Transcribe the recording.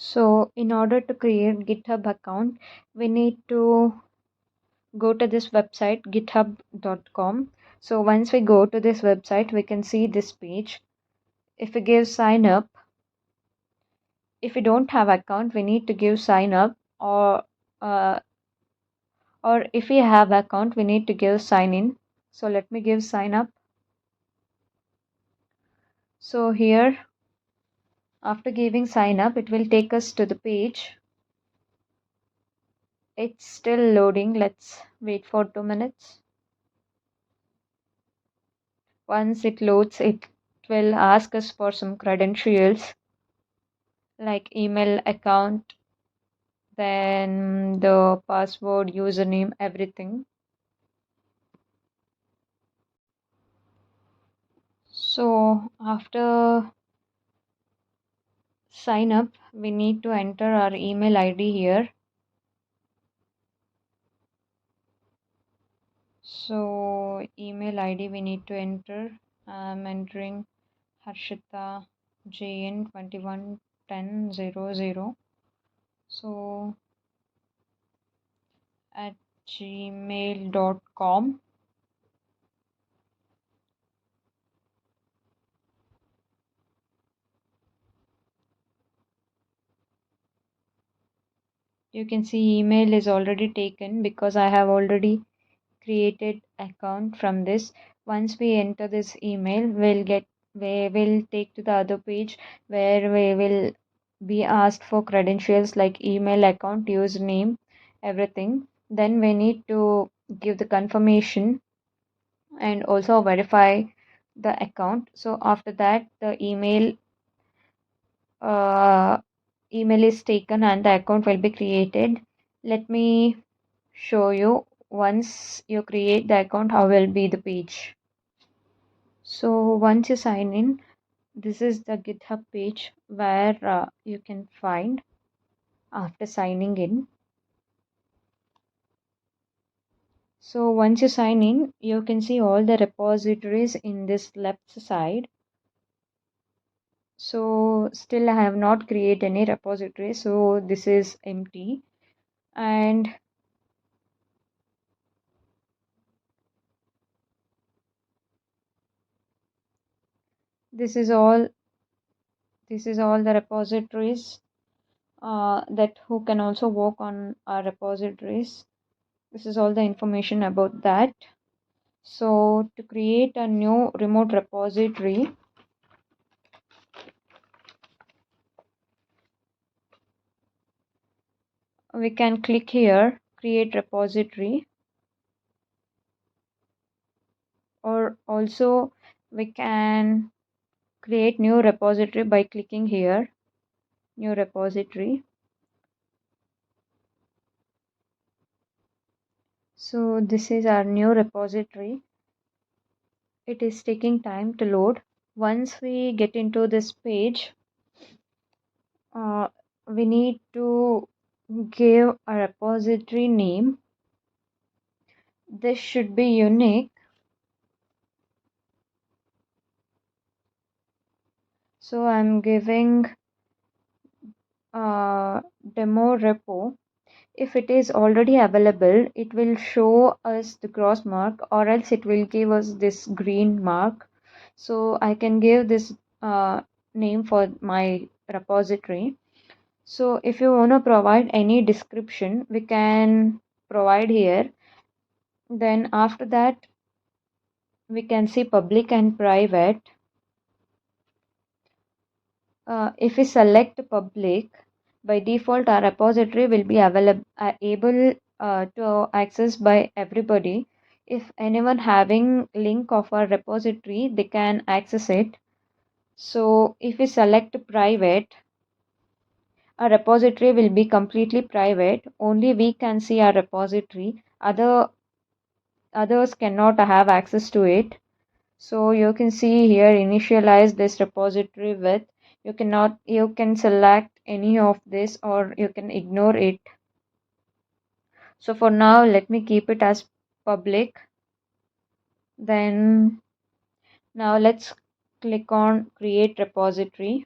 So in order to create GitHub account, we need to go to this website github.com. So once we go to this website, we can see this page. If we give sign up, if we don't have account, we need to give sign up, uh, or if we have account, we need to give sign in. So let me give sign up. So here, after giving sign up, it will take us to the page. It's still loading. Let's wait for 2 minutes. Once it loads, it will ask us for some credentials like email, account, then the password, username, everything. So after sign up, we need to enter our email ID here. So email ID we need to enter. I'm entering Harshita JN 211000. So at gmail.com. You can see email is already taken because I have already created account from this. Once we enter this email, we will take to the other page where we will be asked for credentials like email, account, username, everything. Then we need to give the confirmation and also verify the account. So after that, the uh, email is taken and the account will be created. Let me show you once you create the account how will be the page. So once you sign in, this is the GitHub page where you can find after signing in. So once you sign in, you can see all the repositories in this left side. So still I have not created any repository, so this is empty. And this is all the repositories that who can also work on our repositories. This is all the information about that. So to create a new remote repository, we can click here, create repository, or also we can create new repository by clicking here, new repository. So this is our new repository. It is taking time to load. Once we get into this page, we need to give a repository name. This should be unique. So I'm giving demo repo. If it is already available, it will show us the cross mark, or else it will give us this green mark. So I can give this name for my repository. So if you want to provide any description, we can provide here. Then after that, we can see public and private. If we select public, by default our repository will be able to access by everybody. If anyone having link of our repository, they can access it. So if we select private, our repository will be completely private. Only we can see our repository. Others cannot have access to it. So you can see here, initialize this repository with, you can select any of this or you can ignore it. So for now, let me keep it as public. Then now let's click on create repository.